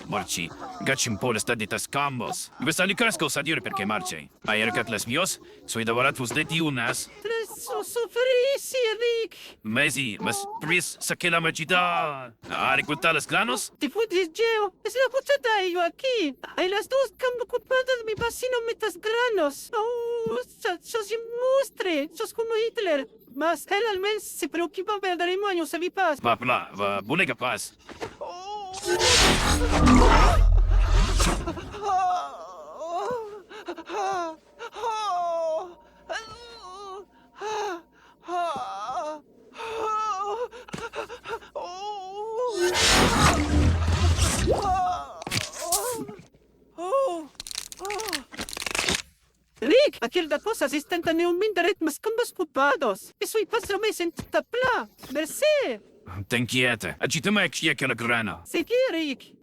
Marci, gacim polesta de tas cambos. Vesali casco sa dire perché marce. Ai ercat las mios, soi davorat vos de unas. Tresso sofrisi, Rick. Mezi, mas pris sa que la magida. A recuentar las granos? Te puedes, Geo. Es la cuchata yo aquí. Hay las dos campo ocupadas mi vecino metas granos. Oh, sos ilustre. Sos como Hitler. Mas él al menos se preocupa verdaderamente, se vi paz. Va, bune capaz. Rick, aquel da cosas están tan humildes mas campos ocupados. Eso y paso mes en tapla. Merci. Ten quieta. Agitama que la grana. C'est qui, Rick?